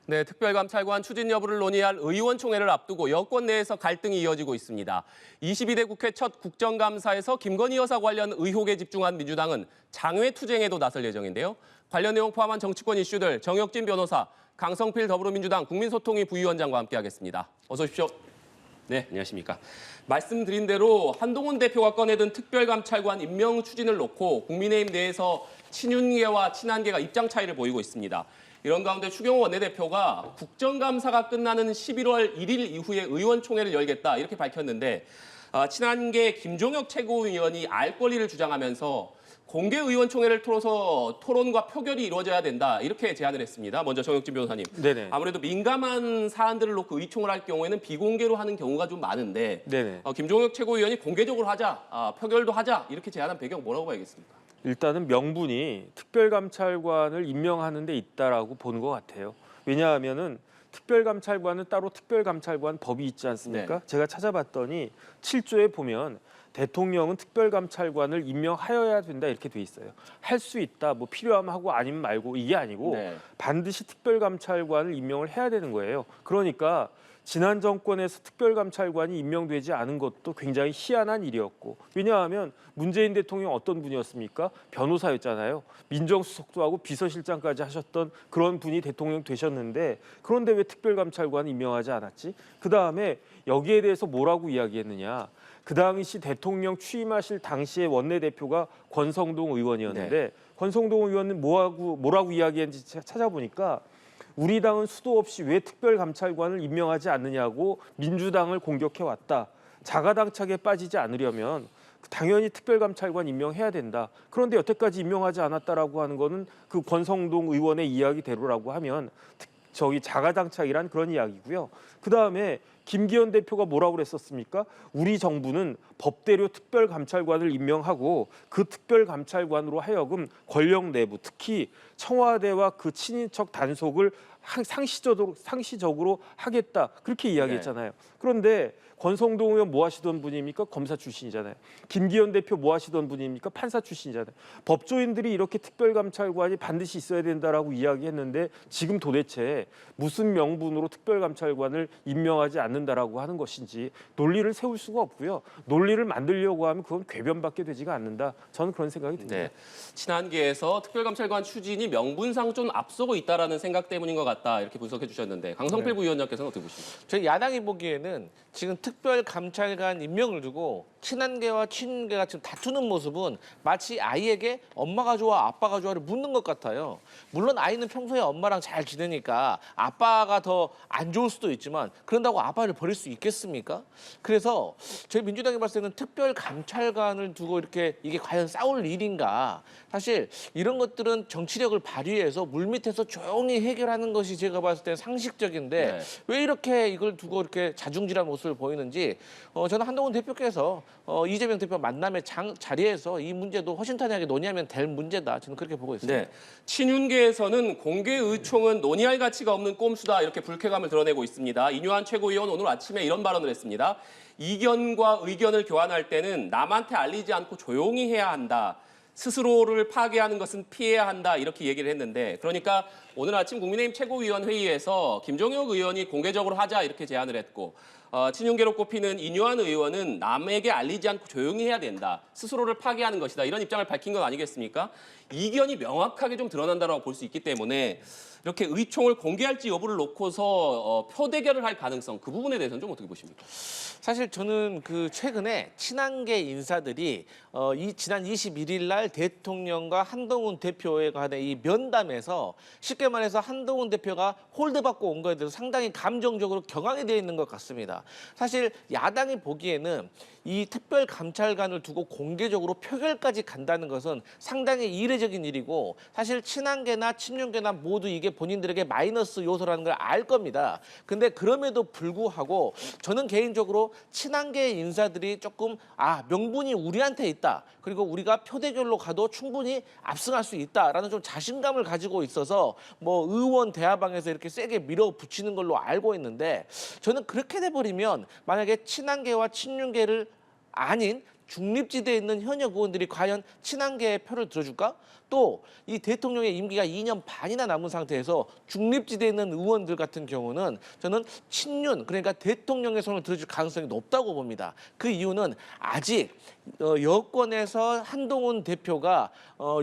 네, 특별감찰관 추진 여부를 논의할 의원총회를 앞두고 여권 내에서 갈등이 이어지고 있습니다. 22대 국회 첫 국정감사에서 김건희 여사 관련 의혹에 집중한 민주당은 장외 투쟁에도 나설 예정인데요. 관련 내용 포함한 정치권 이슈들 정혁진 변호사, 강성필 더불어민주당 국민소통위 부위원장과 함께하겠습니다. 어서 오십시오. 네, 안녕하십니까. 말씀드린 대로 한동훈 대표가 꺼내든 특별감찰관 임명 추진을 놓고 국민의힘 내에서 친윤계와 친한계가 입장 차이를 보이고 있습니다. 이런 가운데 추경호 원내대표가 국정감사가 끝나는 11월 1일 이후에 의원총회를 열겠다 이렇게 밝혔는데 친한계 김종혁 최고위원이 알 권리를 주장하면서 공개 의원총회를 통해서 토론과 표결이 이루어져야 된다 이렇게 제안을 했습니다. 먼저 정혁진 변호사님. 네네. 아무래도 민감한 사안들을 놓고 의총을 할 경우에는 비공개로 하는 경우가 좀 많은데 네네. 김종혁 최고위원이 공개적으로 하자, 표결도 하자 이렇게 제안한 배경 뭐라고 봐야겠습니까? 일단은 명분이 특별감찰관을 임명하는 데 있다라고 보는 것 같아요. 왜냐하면은 특별감찰관은 따로 특별감찰관 법이 있지 않습니까? 네. 제가 찾아봤더니 7조에 보면 대통령은 특별감찰관을 임명하여야 된다 이렇게 돼 있어요. 할 수 있다, 뭐 필요하면 하고 아니면 말고 이게 아니고 네. 반드시 특별감찰관을 임명을 해야 되는 거예요. 그러니까 지난 정권에서 특별감찰관이 임명되지 않은 것도 굉장히 희한한 일이었고, 왜냐하면 문재인 대통령 어떤 분이었습니까? 변호사였잖아요. 민정수석도 하고 비서실장까지 하셨던 그런 분이 대통령 되셨는데, 그런데 왜 특별감찰관을 임명하지 않았지? 그다음에 여기에 대해서 뭐라고 이야기했느냐? 그 당시 대통령 취임하실 당시의 원내대표가 권성동 의원이었는데 네. 권성동 의원은 뭐라고 이야기했는지 찾아보니까 우리 당은 수도 없이 왜 특별감찰관을 임명하지 않느냐고 민주당을 공격해왔다. 자가당착에 빠지지 않으려면 당연히 특별감찰관 임명해야 된다. 그런데 여태까지 임명하지 않았다라고 하는 거는 그 권성동 의원의 이야기대로라고 하면 자가당착이란 그런 이야기고요. 그다음에 김기현 대표가 뭐라고 그랬었습니까? 우리 정부는 법대로 특별감찰관을 임명하고 그 특별감찰관으로 하여금 권력 내부, 특히 청와대와 그 친인척 단속을 상시적으로 하겠다. 그렇게 이야기했잖아요. 그런데 권성동 의원 뭐 하시던 분입니까? 검사 출신이잖아요. 김기현 대표 뭐 하시던 분입니까? 판사 출신이잖아요. 법조인들이 이렇게 특별감찰관이 반드시 있어야 된다라고 이야기했는데 지금 도대체 무슨 명분으로 특별감찰관을 임명하지 않는다라고 하는 것인지 논리를 세울 수가 없고요. 논리를 만들려고 하면 그건 궤변밖에 되지가 않는다. 저는 그런 생각이 듭니다. 네. 친한계에서 특별감찰관 추진이 명분상 좀 앞서고 있다라는 생각 때문인 것 같다 이렇게 분석해 주셨는데 강성필 네. 부위원장께서는 어떻게 보십니까? 저희 야당이 보기에는 지금 특별감찰관 임명을 두고 친한계와 친윤계가 지금 다투는 모습은 마치 아이에게 엄마가 좋아 아빠가 좋아를 묻는 것 같아요. 물론 아이는 평소에 엄마랑 잘 지내니까 아빠가 더 안 좋을 수도 있지만 그런다고 아빠를 버릴 수 있겠습니까? 그래서 저희 민주당이 봤을 때는 특별감찰관을 두고 이렇게 이게 과연 싸울 일인가. 사실 이런 것들은 정치력을 발휘해서 물밑에서 조용히 해결하는 것이 제가 봤을 때 상식적인데 네. 왜 이렇게 이걸 두고 이렇게 자중질환 모습을 보이는지 저는 한동훈 대표께서 이재명 대표 만남의 자리에서 이 문제도 허심탄회하게 논의하면 될 문제다. 저는 그렇게 보고 있습니다. 네. 친윤계에서는 공개 의총은 논의할 가치가 없는 꼼수다 이렇게 불쾌감을 드러내고 있습니다. 이뇨한 최고위원 오늘 아침에 이런 발언을 했습니다. 이견과 의견을 교환할 때는 남한테 알리지 않고 조용히 해야 한다. 스스로를 파괴하는 것은 피해야 한다 이렇게 얘기를 했는데 그러니까 오늘 아침 국민의힘 최고위원 회의에서 김종혁 의원이 공개적으로 하자 이렇게 제안을 했고 친윤계로 꼽히는 이뇨한 의원은 남에게 알리지 않고 조용히 해야 된다. 스스로를 파괴하는 것이다. 이런 입장을 밝힌 건 아니겠습니까? 이견이 명확하게 좀 드러난다고 볼 수 있기 때문에 이렇게 의총을 공개할지 여부를 놓고서 표대결을 할 가능성 그 부분에 대해서는 좀 어떻게 보십니까? 사실 저는 그 최근에 친한계 인사들이 지난 21일 날 대통령과 한동훈 대표에 관한 이 면담에서 쉽게 말해서 한동훈 대표가 홀드받고 온 거에 대해서 상당히 감정적으로 격앙이 되어 있는 것 같습니다. 사실 야당이 보기에는 이 특별감찰관을 두고 공개적으로 표결까지 간다는 것은 상당히 이례적인 일이고 사실 친한계나 친윤계나 모두 이게 본인들에게 마이너스 요소라는 걸 알 겁니다. 근데 그럼에도 불구하고 저는 개인적으로 친한계 인사들이 조금 명분이 우리한테 있다. 그리고 우리가 표대결로 가도 충분히 압승할 수 있다라는 좀 자신감을 가지고 있어서 뭐 의원 대화방에서 이렇게 세게 밀어붙이는 걸로 알고 있는데 저는 그렇게 돼버리면 만약에 친한계와 친윤계를 아닌 중립지대에 있는 현역 의원들이 과연 친한계의 표를 들어줄까? 또 이 대통령의 임기가 2년 반이나 남은 상태에서 중립지대에 있는 의원들 같은 경우는 저는 친윤, 그러니까 대통령의 손을 들어줄 가능성이 높다고 봅니다. 그 이유는 아직 여권에서 한동훈 대표가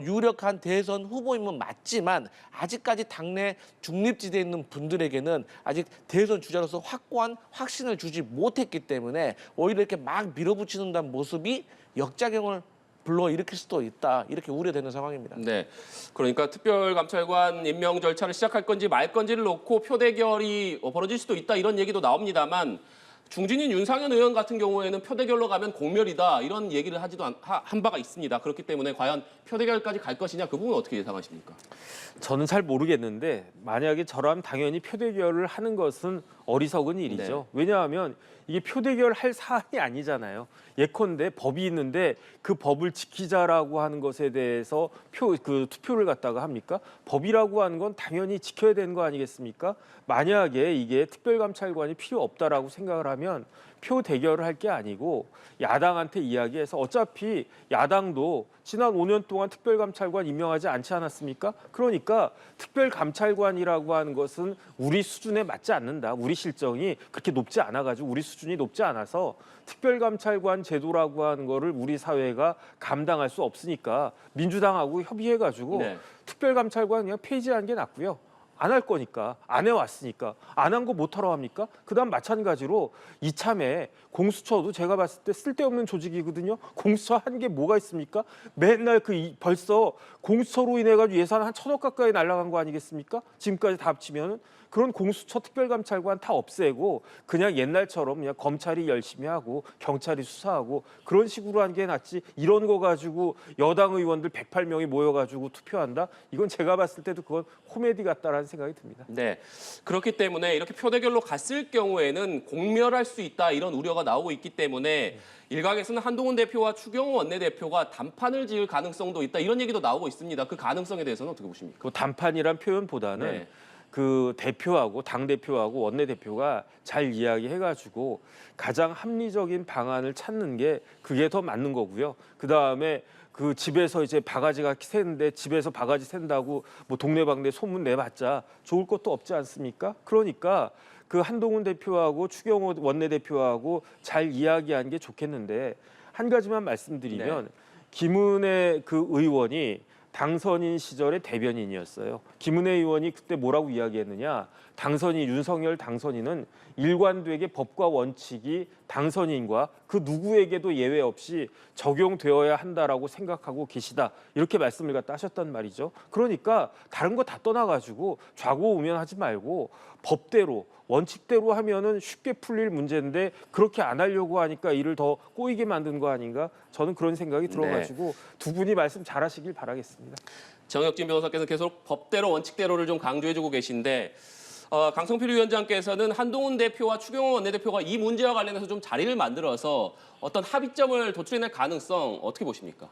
유력한 대선 후보임은 맞지만 아직까지 당내 중립지대에 있는 분들에게는 아직 대선 주자로서 확고한 확신을 주지 못했기 때문에 오히려 이렇게 막 밀어붙이는 모습이 역작용을 불러일으킬 수도 있다. 이렇게 우려되는 상황입니다. 네, 그러니까 특별감찰관 임명 절차를 시작할 건지 말 건지를 놓고 표대결이 벌어질 수도 있다 이런 얘기도 나옵니다만 중진인 윤상현 의원 같은 경우에는 표대결로 가면 공멸이다 이런 얘기를 한 바가 있습니다. 그렇기 때문에 과연 표대결까지 갈 것이냐 그 부분 어떻게 예상하십니까? 저는 잘 모르겠는데 만약에 저라면 당연히 표대결을 하는 것은 어리석은 일이죠. 왜냐하면 이게 표대결 할 사안이 아니잖아요. 예컨대 법이 있는데 그 법을 지키자라고 하는 것에 대해서 투표를 갖다가 합니까? 법이라고 하는 건 당연히 지켜야 되는 거 아니겠습니까? 만약에 이게 특별감찰관이 필요 없다라고 생각을 하면 표 대결을 할 게 아니고 야당한테 이야기해서 어차피 야당도 지난 5년 동안 특별감찰관 임명하지 않지 않았습니까? 그러니까 특별감찰관이라고 하는 것은 우리 수준에 맞지 않는다. 우리 실정이 그렇게 높지 않아가지고 우리 수준이 높지 않아서 특별감찰관 제도라고 하는 거를 우리 사회가 감당할 수 없으니까 민주당하고 협의해가지고 특별감찰관 그냥 폐지하는 게 낫고요. 안 할 거니까, 안 해왔으니까, 안 한 거 못하러 합니까? 그다음 마찬가지로 이참에 공수처도 제가 봤을 때 쓸데없는 조직이거든요. 공수처 한 게 뭐가 있습니까? 맨날 벌써 공수처로 인해 가지고 예산 한 1,000억 가까이 날아간 거 아니겠습니까? 지금까지 다 합치면은 그런 공수처 특별감찰관 다 없애고 그냥 옛날처럼 그냥 검찰이 열심히 하고 경찰이 수사하고 그런 식으로 하는 게 낫지. 이런 거 가지고 여당 의원들 108명이 모여가지고 투표한다? 이건 제가 봤을 때도 그건 코미디 같다라는 생각이 듭니다. 네, 그렇기 때문에 이렇게 표대결로 갔을 경우에는 공멸할 수 있다 이런 우려가 나오고 있기 때문에 일각에서는 한동훈 대표와 추경호 원내대표가 단판을 지을 가능성도 있다 이런 얘기도 나오고 있습니다. 그 가능성에 대해서는 어떻게 보십니까? 그 단판이란 표현보다는 그 대표하고 당 대표하고 원내 대표가 잘 이야기해가지고 가장 합리적인 방안을 찾는 게 그게 더 맞는 거고요. 그 다음에 그 집에서 이제 바가지가 새는데 집에서 바가지 샌다고 뭐 동네방네 소문 내봤자 좋을 것도 없지 않습니까? 그러니까 그 한동훈 대표하고 추경호 원내대표하고 잘 이야기한 게 좋겠는데 한 가지만 말씀드리면 김은혜 그 의원이 당선인 시절의 대변인이었어요. 김은혜 의원이 그때 뭐라고 이야기했느냐. 당선인 윤석열 당선인은 일관되게 법과 원칙이 당선인과 그 누구에게도 예외 없이 적용되어야 한다라고 생각하고 계시다. 이렇게 말씀을 갖다 하셨단 말이죠. 그러니까 다른 거 다 떠나가지고 좌고우면하지 말고 법대로 원칙대로 하면은 쉽게 풀릴 문제인데 그렇게 안 하려고 하니까 일을 더 꼬이게 만든 거 아닌가? 저는 그런 생각이 들어가지고 두 분이 말씀 잘하시길 바라겠습니다. 정혁진 변호사께서 계속 법대로 원칙대로를 좀 강조해주고 계신데 강성필 위원장께서는 한동훈 대표와 추경호 원내대표가 이 문제와 관련해서 좀 자리를 만들어서 어떤 합의점을 도출해낼 가능성 어떻게 보십니까?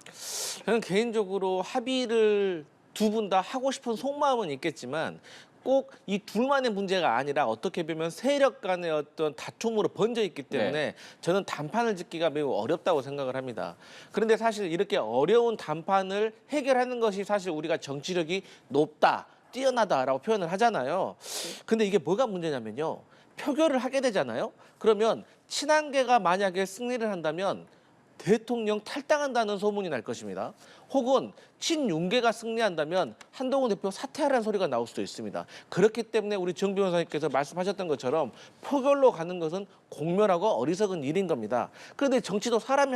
저는 개인적으로 합의를 두 분 다 하고 싶은 속마음은 있겠지만 꼭 이 둘만의 문제가 아니라 어떻게 보면 세력 간의 어떤 다툼으로 번져 있기 때문에 저는 단판을 짓기가 매우 어렵다고 생각을 합니다. 그런데 사실 이렇게 어려운 단판을 해결하는 것이 사실 우리가 정치력이 높다, 뛰어나다라고 표현을 하잖아요. 근데 이게 뭐가 문제냐면요. 표결을 하게 되잖아요. 그러면 친한계가 만약에 승리를 한다면 대통령 탈당한다는 소문이 날 것입니다. 혹은 친윤계가 승리한다면 한동훈 대표 사퇴하라는 소리가 나올 수도 있습니다. 그렇기 때문에 우리 정 변호사님께서 말씀하셨던 것처럼 표결로 가는 것은 공멸하고 어리석은 일인 겁니다. 그런데 정치도 사람이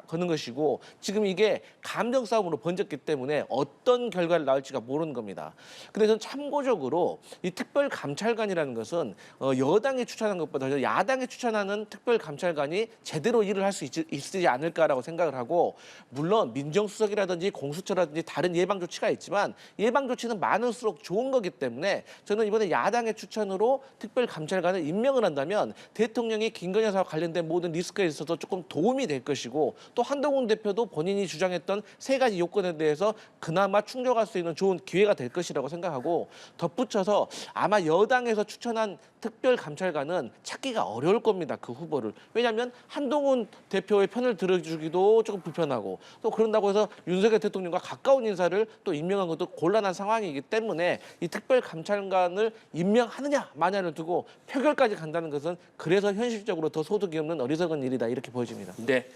거는 것이고 지금 이게 감정 싸움으로 번졌기 때문에 어떤 결과를 낳을지가 모르는 겁니다. 근데 저는 참고적으로 이 특별감찰관이라는 것은 여당이 추천한 것보다 야당이 추천하는 특별감찰관이 제대로 일을 할 수 있지 않을까라고 생각을 하고 물론 민정수석 압수수색이라든지 공수처라든지 다른 예방 조치가 있지만 예방 조치는 많을수록 좋은 거기 때문에 저는 이번에 야당의 추천으로 특별감찰관을 임명을 한다면 대통령이 김건희 여사와 관련된 모든 리스크에 있어서 조금 도움이 될 것이고 또 한동훈 대표도 본인이 주장했던 세 가지 요건에 대해서 그나마 충족할 수 있는 좋은 기회가 될 것이라고 생각하고 덧붙여서 아마 여당에서 추천한 특별감찰관은 찾기가 어려울 겁니다. 그 후보를. 왜냐하면 한동훈 대표의 편을 들어주기도 조금 불편하고 또 그런다고 해서 윤석열 대통령과 가까운 인사를 또 임명한 것도 곤란한 상황이기 때문에 이 특별감찰관을 임명하느냐 마냐를 두고 표결까지 간다는 것은 그래서 현실적으로 더 소득이 없는 어리석은 일이다 이렇게 보여집니다. 네.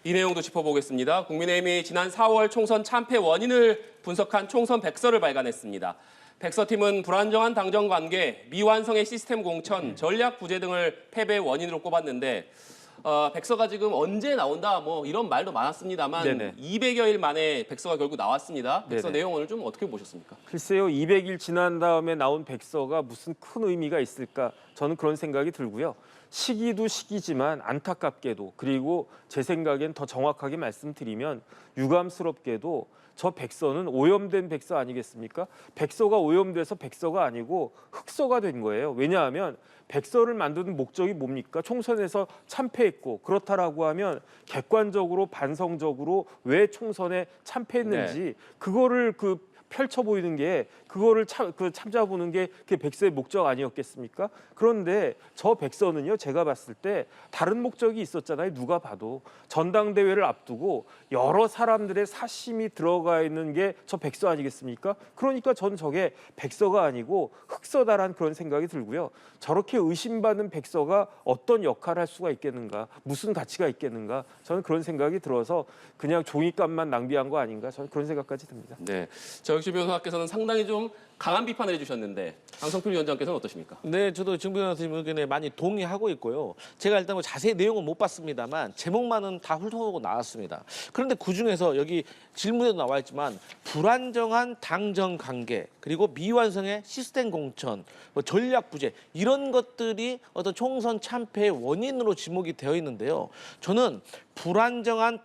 이 내용도 짚어보겠습니다. 국민의힘이 지난 4월 총선 참패 원인을 분석한 총선 백서를 발간했습니다. 백서팀은 불안정한 당정 관계, 미완성의 시스템 공천, 전략 부재 등을 패배의 원인으로 꼽았는데 백서가 지금 언제 나온다 뭐 이런 말도 많았습니다만 네네. 200여일 만에 백서가 결국 나왔습니다. 백서 네네. 내용 오늘 좀 어떻게 보셨습니까? 글쎄요, 200일 지난 다음에 나온 백서가 무슨 큰 의미가 있을까? 저는 그런 생각이 들고요. 시기도 시기지만 안타깝게도 그리고 제 생각엔 더 정확하게 말씀드리면 유감스럽게도 저 백서는 오염된 백서 아니겠습니까? 백서가 오염돼서 백서가 아니고 흑서가 된 거예요. 왜냐하면 백서를 만드는 목적이 뭡니까? 총선에서 참패했고 그렇다라고 하면 객관적으로 반성적으로 왜 총선에 참패했는지 그거를 펼쳐 보이는 게 그거를 참자보는 게 그게 백서의 목적 아니었겠습니까? 그런데 저 백서는요, 제가 봤을 때 다른 목적이 있었잖아요. 누가 봐도 전당대회를 앞두고 여러 사람들의 사심이 들어가 있는 게 저 백서 아니겠습니까? 그러니까 전 저게 백서가 아니고 흑서다라는 그런 생각이 들고요. 저렇게 의심받는 백서가 어떤 역할을 할 수가 있겠는가? 무슨 가치가 있겠는가? 저는 그런 생각이 들어서 그냥 종이값만 낭비한 거 아닌가? 저는 그런 생각까지 듭니다. 네. 정혁실 변호사께서는 상당히 좀 강한 비판을 해주셨는데 강성필 위원장께서는 어떠십니까? 네, 저도 정 변호사님 의견에 많이 동의하고 있고요. 제가 일단 뭐 자세히 내용은 못 봤습니다만 제목만은 다 훑어보고 나왔습니다. 그런데 그중에서 여기 질문에도 나와 있지만 불안정한 당정 관계 그리고 미완성의 시스템 공천, 뭐 전략 부재 이런 것들이 어떤 총선 참패의 원인으로 지목이 되어 있는데요. 저는 불안정한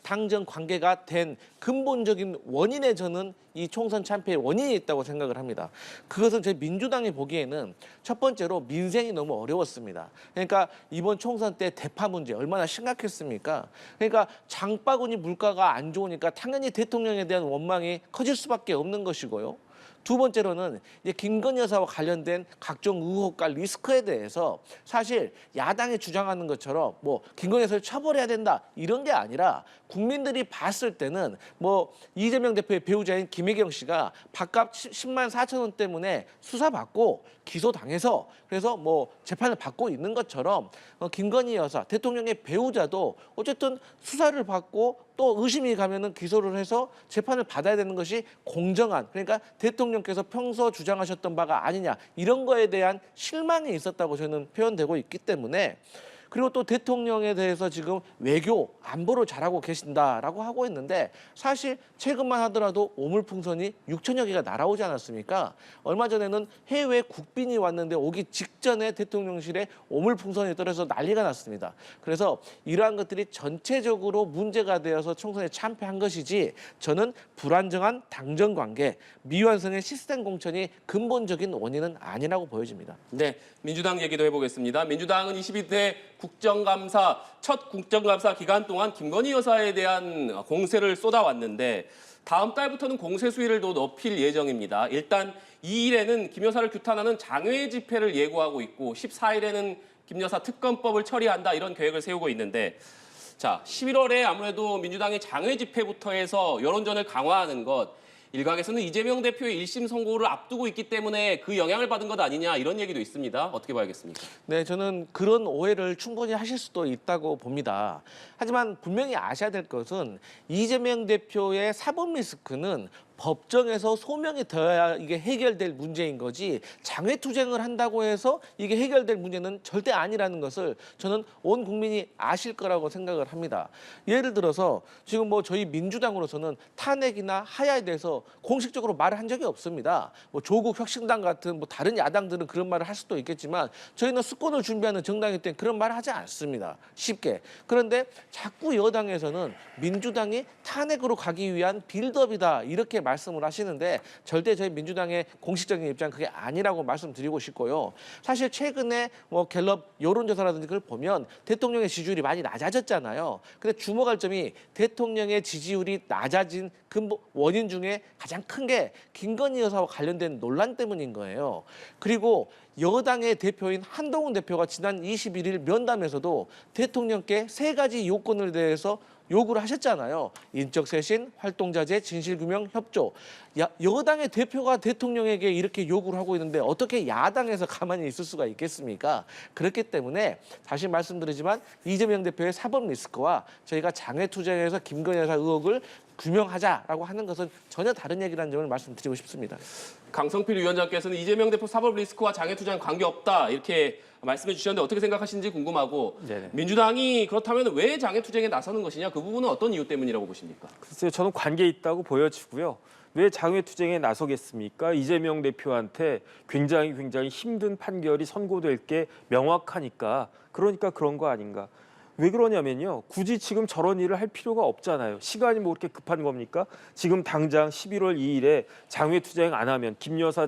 당정 관계가 된 근본적인 원인에 저는 이 총선 참패의 원인이 있다고 생각을 합니다. 그것은 제 민주당이 보기에는 첫 번째로 민생이 너무 어려웠습니다. 그러니까 이번 총선 때 대파 문제 얼마나 심각했습니까? 그러니까 장바구니 물가가 안 좋으니까 당연히 대통령에 대한 원망이 커질 수밖에 없는 것이고요. 두 번째로는 이제 김건희 여사와 관련된 각종 의혹과 리스크에 대해서 사실 야당이 주장하는 것처럼 뭐 김건희 여사를 처벌해야 된다 이런 게 아니라 국민들이 봤을 때는 뭐 이재명 대표의 배우자인 김혜경 씨가 밥값 10만 4천 원 때문에 수사받고 기소당해서 그래서 뭐 재판을 받고 있는 것처럼 김건희 여사 대통령의 배우자도 어쨌든 수사를 받고 또 의심이 가면은 기소를 해서 재판을 받아야 되는 것이 공정한 그러니까 대통령께서 평소 주장하셨던 바가 아니냐 이런 거에 대한 실망이 있었다고 저는 표현되고 있기 때문에 그리고 또 대통령에 대해서 지금 외교 안보를 잘하고 계신다라고 하고 있는데 사실 최근만 하더라도 오물풍선이 6천여 개가 날아오지 않았습니까? 얼마 전에는 해외 국빈이 왔는데 오기 직전에 대통령실에 오물풍선이 떨어져서 난리가 났습니다. 그래서 이러한 것들이 전체적으로 문제가 되어서 총선에 참패한 것이지 저는 불안정한 당정 관계, 미완성의 시스템 공천이 근본적인 원인은 아니라고 보여집니다. 네, 민주당 얘기도 해보겠습니다. 민주당은 22대 첫 국정감사 기간 동안 김건희 여사에 대한 공세를 쏟아왔는데 다음 달부터는 공세 수위를 더 높일 예정입니다. 일단 2일에는 김 여사를 규탄하는 장외 집회를 예고하고 있고 14일에는 김 여사 특검법을 처리한다 이런 계획을 세우고 있는데 자, 11월에 아무래도 민주당의 장외 집회부터 해서 여론전을 강화하는 것 일각에서는 이재명 대표의 1심 선고를 앞두고 있기 때문에 그 영향을 받은 것 아니냐 이런 얘기도 있습니다. 어떻게 봐야겠습니까? 네, 저는 그런 오해를 충분히 하실 수도 있다고 봅니다. 하지만 분명히 아셔야 될 것은 이재명 대표의 사법 리스크는 법정에서 소명이 되어야 이게 해결될 문제인 거지 장외투쟁을 한다고 해서 이게 해결될 문제는 절대 아니라는 것을 저는 온 국민이 아실 거라고 생각을 합니다. 예를 들어서 지금 뭐 저희 민주당으로서는 탄핵이나 하야에 대해서 공식적으로 말을 한 적이 없습니다. 뭐 조국 혁신당 같은 뭐 다른 야당들은 그런 말을 할 수도 있겠지만 저희는 수권을 준비하는 정당이기 때문에 그런 말을 하지 않습니다. 쉽게. 그런데 자꾸 여당에서는 민주당이 탄핵으로 가기 위한 빌드업이다 이렇게 말씀을 하시는데 절대 저희 민주당의 공식적인 입장은 그게 아니라고 말씀드리고 싶고요. 사실 최근에 뭐 갤럽 여론조사라든지 그걸 보면 대통령의 지지율이 많이 낮아졌잖아요. 근데 주목할 점이 대통령의 지지율이 낮아진 근본 원인 중에 가장 큰 게 김건희 여사와 관련된 논란 때문인 거예요. 그리고 여당의 대표인 한동훈 대표가 지난 21일 면담에서도 대통령께 3가지 요건을 대해서 요구를 하셨잖아요. 인적 쇄신, 활동자재, 진실규명, 협조. 여당의 대표가 대통령에게 이렇게 요구를 하고 있는데 어떻게 야당에서 가만히 있을 수가 있겠습니까? 그렇기 때문에 다시 말씀드리지만 이재명 대표의 사법 리스크와 저희가 장외투쟁에서 김건희 여사 의혹을 규명하자라고 하는 것은 전혀 다른 얘기라는 점을 말씀드리고 싶습니다. 강성필 위원장께서는 이재명 대표 사법 리스크와 장외투쟁 관계없다 이렇게 말씀해 주셨는데 어떻게 생각하시는지 궁금하고 네네. 민주당이 그렇다면 왜 장외투쟁에 나서는 것이냐 그 부분은 어떤 이유 때문이라고 보십니까? 글쎄요, 저는 관계 있다고 보여지고요. 왜 장외투쟁에 나서겠습니까? 이재명 대표한테 굉장히 힘든 판결이 선고될 게 명확하니까 그러니까 그런 거 아닌가. 왜 그러냐면요. 굳이 지금 저런 일을 할 필요가 없잖아요. 시간이 뭐 그렇게 급한 겁니까? 지금 당장 11월 2일에 장외투쟁 안 하면 김 여사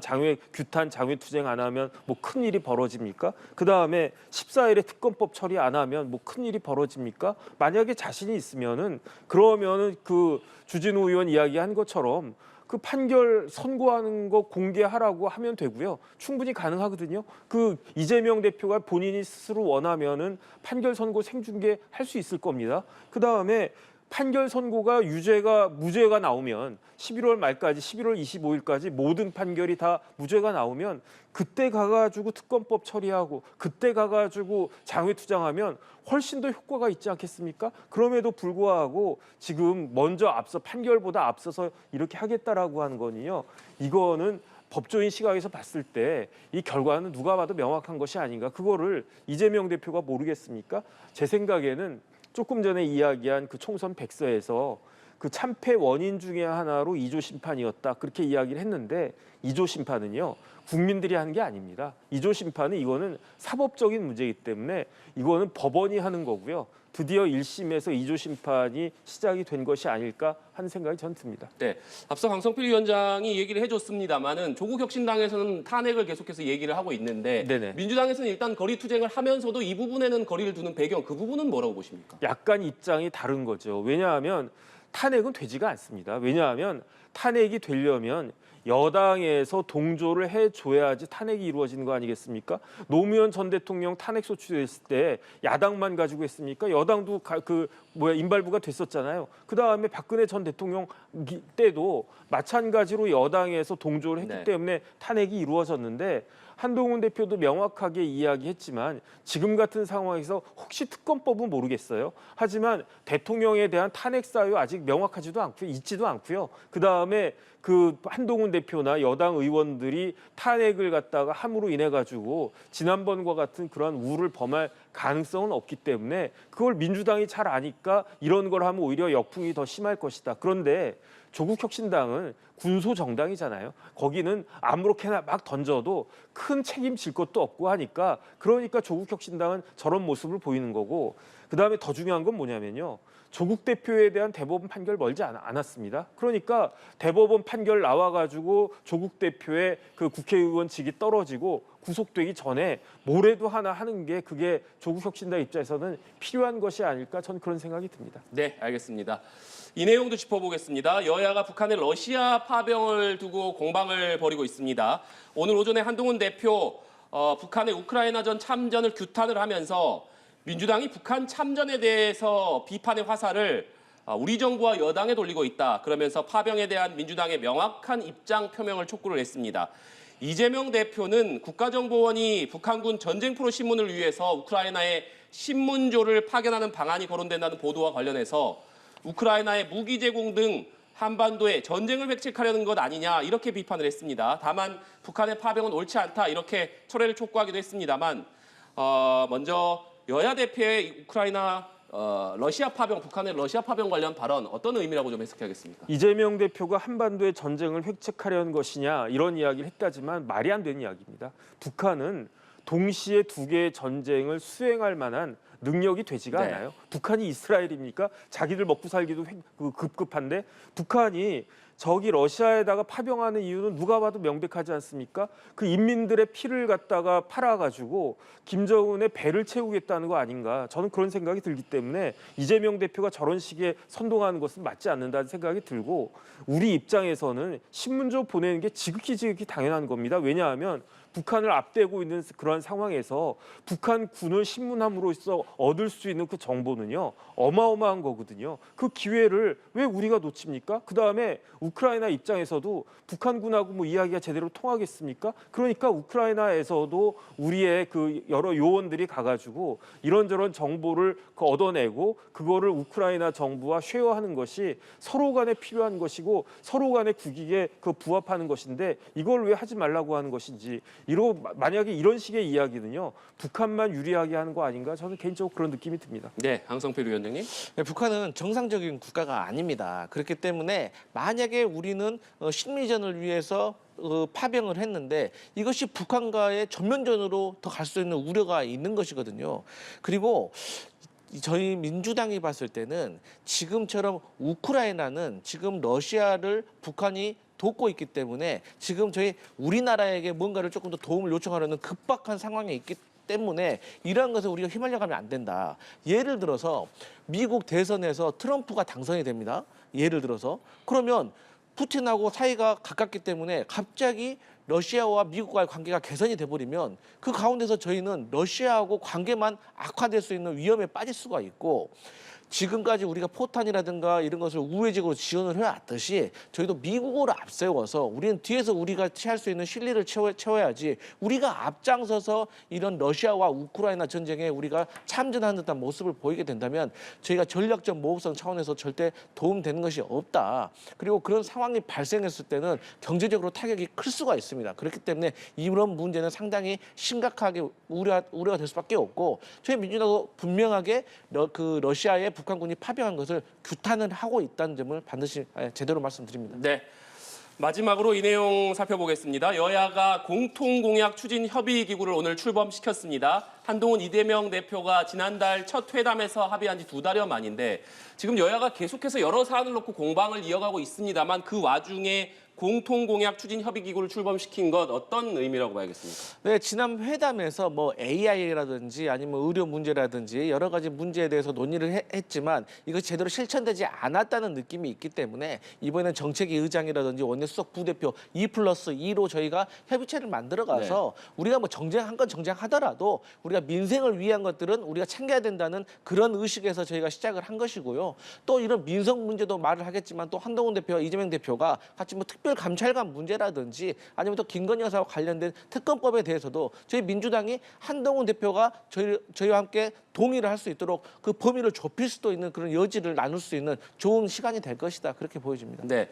규탄 장외투쟁 안 하면 뭐 큰 일이 벌어집니까? 그다음에 14일에 특검법 처리 안 하면 뭐 큰 일이 벌어집니까? 만약에 자신이 있으면은 그러면은 그 주진우 의원 이야기한 것처럼 그 판결 선고하는 거 공개하라고 하면 되고요. 충분히 가능하거든요. 그 이재명 대표가 본인이 스스로 원하면은 판결 선고 생중계 할 수 있을 겁니다. 그다음에 판결 선고가 유죄가 무죄가 나오면 11월 말까지 11월 25일까지 모든 판결이 다 무죄가 나오면 그때 가가지고 특검법 처리하고 그때 가가지고 장외투쟁하면 훨씬 더 효과가 있지 않겠습니까? 그럼에도 불구하고 지금 먼저 앞서 판결보다 앞서서 이렇게 하겠다라고 하는 거는요. 이거는 법조인 시각에서 봤을 때 이 결과는 누가 봐도 명확한 것이 아닌가. 그거를 이재명 대표가 모르겠습니까? 제 생각에는 조금 전에 이야기한 그 총선 백서에서 그 참패 원인 중에 하나로 2조 심판이었다. 그렇게 이야기를 했는데 2조 심판은요. 국민들이 하는 게 아닙니다. 2조 심판은 이거는 사법적인 문제이기 때문에 이거는 법원이 하는 거고요. 드디어 1심에서 2조 심판이 시작이 된 것이 아닐까 하는 생각이 전 듭니다. 네, 앞서 강성필 위원장이 얘기를 해줬습니다만은 조국 혁신당에서는 탄핵을 계속해서 얘기를 하고 있는데 네네. 민주당에서는 일단 거리 투쟁을 하면서도 이 부분에는 거리를 두는 배경 그 부분은 뭐라고 보십니까? 약간 입장이 다른 거죠. 왜냐하면 탄핵은 되지가 않습니다. 왜냐하면 탄핵이 되려면 여당에서 동조를 해줘야지 탄핵이 이루어지는 거 아니겠습니까? 노무현 전 대통령 탄핵 소추됐을 때 야당만 가지고 했습니까? 여당도 인발부가 됐었잖아요. 그 다음에 박근혜 전 대통령 때도 마찬가지로 여당에서 동조를 했기 네. 때문에 탄핵이 이루어졌는데 한동훈 대표도 명확하게 이야기했지만 지금 같은 상황에서 혹시 특검법은 모르겠어요. 하지만 대통령에 대한 탄핵 사유 아직 명확하지도 않고요. 있지도 않고요. 그다음에 그 한동훈 대표나 여당 의원들이 탄핵을 갖다가 함으로 인해 가지고 지난번과 같은 그러한 우를 범할 가능성은 없기 때문에 그걸 민주당이 잘 아니까 이런 걸 하면 오히려 역풍이 더 심할 것이다. 그런데 조국 혁신당은 군소 정당이잖아요. 거기는 아무렇게나 막 던져도 큰 책임질 것도 없고 하니까 그러니까 조국 혁신당은 저런 모습을 보이는 거고 그다음에 더 중요한 건 뭐냐면요. 조국 대표에 대한 대법원 판결 멀지 않았습니다. 그러니까 대법원 판결 나와가지고 조국 대표의 그 국회의원직이 떨어지고 구속되기 전에 뭐라도 하나 하는 게 그게 조국 혁신당 입장에서는 필요한 것이 아닐까 전 그런 생각이 듭니다. 네, 알겠습니다. 이 내용도 짚어보겠습니다. 여야가 북한의 러시아 파병을 두고 공방을 벌이고 있습니다. 오늘 오전에 한동훈 대표 북한의 우크라이나전 참전을 규탄을 하면서 민주당이 북한 참전에 대해서 비판의 화살을 우리 정부와 여당에 돌리고 있다. 그러면서 파병에 대한 민주당의 명확한 입장 표명을 촉구를 했습니다. 이재명 대표는 국가정보원이 북한군 전쟁프로 신문을 위해서 우크라이나에 신문조를 파견하는 방안이 거론된다는 보도와 관련해서 우크라이나의 무기 제공 등 한반도에 전쟁을 획책하려는 것 아니냐 이렇게 비판을 했습니다. 다만 북한의 파병은 옳지 않다 이렇게 철회를 촉구하기도 했습니다만 먼저 여야 대표의 우크라이나 러시아 파병, 북한의 러시아 파병 관련 발언 어떤 의미라고 좀 해석해야겠습니까? 이재명 대표가 한반도의 전쟁을 획책하려는 것이냐 이런 이야기를 했다지만 말이 안 되는 이야기입니다. 북한은 동시에 두 개의 전쟁을 수행할 만한 능력이 되지가 네. 않아요. 북한이 이스라엘입니까? 자기들 먹고 살기도 급급한데 북한이 저기 러시아에다가 파병하는 이유는 누가 봐도 명백하지 않습니까? 그 인민들의 피를 갖다가 팔아가지고 김정은의 배를 채우겠다는 거 아닌가? 저는 그런 생각이 들기 때문에 이재명 대표가 저런 식의 선동하는 것은 맞지 않는다는 생각이 들고 우리 입장에서는 신문조 보내는 게 지극히 당연한 겁니다. 왜냐하면 북한을 앞대고 있는 그런 상황에서 북한 군을 신문함으로써 얻을 수 있는 그 정보는요 어마어마한 거거든요. 그 기회를 왜 우리가 놓칩니까? 그 다음에 우크라이나 입장에서도 북한군하고 뭐 이야기가 제대로 통하겠습니까? 그러니까 우크라이나에서도 우리의 그 여러 요원들이 가가지고 이런저런 정보를 얻어내고 그거를 우크라이나 정부와 쉐어하는 것이 서로 간에 필요한 것이고 서로 간의 국익에 그 부합하는 것인데 이걸 왜 하지 말라고 하는 것인지 만약에 이런 식의 이야기는요 북한만 유리하게 하는 거 아닌가 저는 개인적으로 그런 느낌이 듭니다. 네, 강성필 위원장님. 네, 북한은 정상적인 국가가 아닙니다. 그렇기 때문에 만약에 우리는 식민지전을 위해서 파병을 했는데 이것이 북한과의 전면전으로 더 갈 수 있는 우려가 있는 것이거든요. 그리고 저희 민주당이 봤을 때는 지금처럼 우크라이나는 지금 러시아를 북한이 돕고 있기 때문에 지금 우리나라에게 뭔가를 조금 더 도움을 요청하려는 급박한 상황에 있기 때문에 이러한 것에 우리가 휘말려가면 안 된다. 예를 들어서 미국 대선에서 트럼프가 당선이 됩니다. 예를 들어서 그러면 푸틴하고 사이가 가깝기 때문에 갑자기 러시아와 미국과의 관계가 개선이 돼버리면 그 가운데서 저희는 러시아하고 관계만 악화될 수 있는 위험에 빠질 수가 있고 지금까지 우리가 포탄이라든가 이런 것을 우회적으로 지원을 해왔듯이 저희도 미국을 앞세워서 우리는 뒤에서 우리가 취할 수 있는 실리를 채워야지 우리가 앞장서서 이런 러시아와 우크라이나 전쟁에 우리가 참전하는 듯한 모습을 보이게 된다면 저희가 전략적 모호성 차원에서 절대 도움되는 것이 없다. 그리고 그런 상황이 발생했을 때는 경제적으로 타격이 클 수가 있습니다. 그렇기 때문에 이런 문제는 상당히 심각하게 우려가 될 수밖에 없고 저희 민주당도 분명하게 러시아의 북한군이 파병한 것을 규탄을 하고 있다는 점을 반드시 제대로 말씀드립니다. 네. 마지막으로 이 내용 살펴보겠습니다. 여야가 공통공약 추진 협의기구를 오늘 출범시켰습니다. 한동훈 이재명 대표가 지난달 첫 회담에서 합의한 지 2달여 만인데 지금 여야가 계속해서 여러 사안을 놓고 공방을 이어가고 있습니다만 그 와중에 공통공약 추진 협의기구를 출범시킨 것 어떤 의미라고 봐야겠습니까? 네, 지난 회담에서 뭐 AI라든지 아니면 의료 문제라든지 여러 가지 문제에 대해서 논의를 했지만 이것이 제대로 실천되지 않았다는 느낌이 있기 때문에 이번에는 정책위 의장이라든지 원내수석 부대표 2+2로 저희가 협의체를 만들어가서 우리가 뭐 정쟁한 건 정쟁하더라도 우리가 민생을 위한 것들은 우리가 챙겨야 된다는 그런 의식에서 저희가 시작을 한 것이고요. 또 이런 민생 문제도 말을 하겠지만 또 한동훈 대표와 이재명 대표가 같이 뭐 특별 감찰관 문제라든지 아니면 또 김건희 여사와 관련된 특검법에 대해서도 저희 민주당이 한동훈 대표가 저희와 함께 동의를 할 수 있도록 그 범위를 좁힐 수도 있는 그런 여지를 나눌 수 있는 좋은 시간이 될 것이다. 그렇게 보여집니다. 네.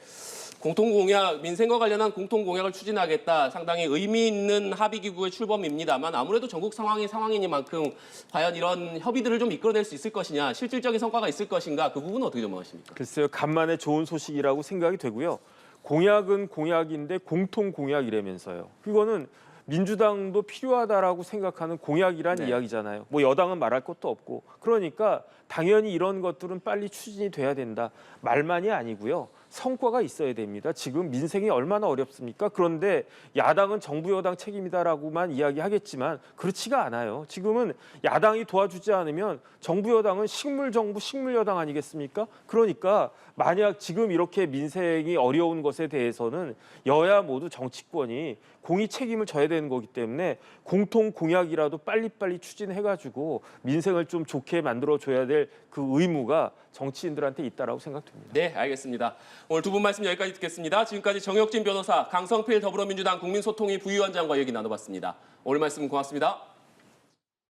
공통공약, 민생과 관련한 공통공약을 추진하겠다. 상당히 의미 있는 합의기구의 출범입니다만 아무래도 전국 상황이 상황이니만큼 과연 이런 협의들을 좀 이끌어낼 수 있을 것이냐, 실질적인 성과가 있을 것인가 그 부분은 어떻게 전망하십니까? 글쎄요. 간만에 좋은 소식이라고 생각이 되고요. 공약은 공약인데 공통 공약이라면서요. 그거는 민주당도 필요하다라고 생각하는 공약이란 네. 이야기잖아요. 뭐 여당은 말할 것도 없고. 그러니까 당연히 이런 것들은 빨리 추진이 돼야 된다. 말만이 아니고요. 성과가 있어야 됩니다. 지금 민생이 얼마나 어렵습니까? 그런데 야당은 정부 여당 책임이다라고만 이야기하겠지만 그렇지가 않아요. 지금은 야당이 도와주지 않으면 정부 여당은 식물 정부, 식물 여당 아니겠습니까? 그러니까 만약 지금 이렇게 민생이 어려운 것에 대해서는 여야 모두 정치권이 공의 책임을 져야 되는 거기 때문에 공통 공약이라도 빨리빨리 추진해가지고 민생을 좀 좋게 만들어줘야 될 그 의무가 정치인들한테 있다라고 생각됩니다. 네, 알겠습니다. 오늘 두 분 말씀 여기까지 듣겠습니다. 지금까지 정혁진 변호사, 강성필 더불어민주당 국민소통위 부위원장과 얘기 나눠봤습니다. 오늘 말씀 고맙습니다.